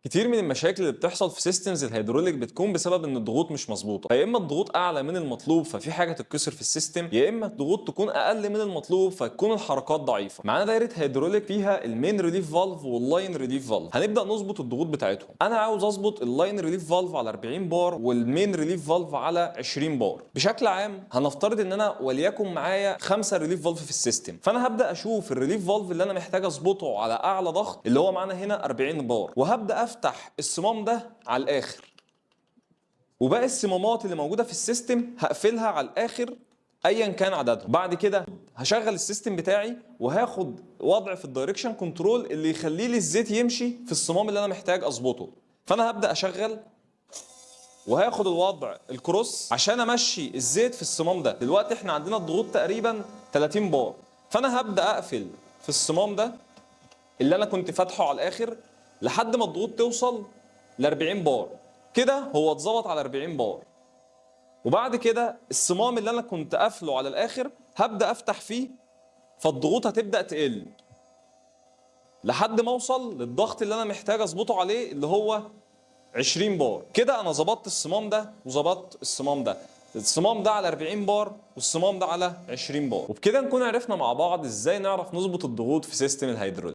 كتير من المشاكل اللي بتحصل في سيستمز الهيدروليك بتكون بسبب ان الضغوط مش مظبوطه، يا اما الضغوط اعلى من المطلوب ففي حاجه تتكسر في السيستم، يا اما الضغوط تكون اقل من المطلوب فتكون الحركات ضعيفه. معانا دايره هيدروليك فيها المين ريليف فالف واللاين ريليف فالف. هنبدا نظبط الضغوط بتاعتهم. انا عاوز اظبط اللاين ريليف فالف على 40 بار والمين ريليف فالف على 20 بار. بشكل عام هنفترض ان انا وليكن معايا 5 ريليف فالف في السيستم، فانا هبدا اشوف الريليف فالف اللي انا محتاج اظبطه على اعلى ضغط اللي هو معانا هنا 40 بار، وهبدا افتح الصمام ده على الاخر، وباقي الصمامات اللي موجوده في السيستم هقفلها على الاخر ايا كان عددهم. بعد كده هشغل السيستم بتاعي وهاخد وضع في الدايركشن كنترول اللي يخلي لي الزيت يمشي في الصمام اللي انا محتاج اظبطه. فانا هبدا اشغل وهاخد الوضع الكروس عشان امشي الزيت في الصمام ده. دلوقتي احنا عندنا الضغوط تقريبا 30 بار، فانا هبدا اقفل في الصمام ده اللي انا كنت فاتحه على الاخر لحد ما الضغوط توصل ل 40 بار. كده هو اتظبط على 40 بار. وبعد كده الصمام اللي انا كنت قافله على الاخر هبدا افتح فيه، فالضغوط هتبدا تقل لحد ما اوصل للضغط اللي انا محتاج اظبطه عليه اللي هو 20 بار. كده انا ظبطت الصمام ده وظبطت الصمام ده على 40 بار والصمام ده على 20 بار. وبكده نكون عرفنا مع بعض ازاي نعرف نظبط الضغوط في سيستم الهيدروليك.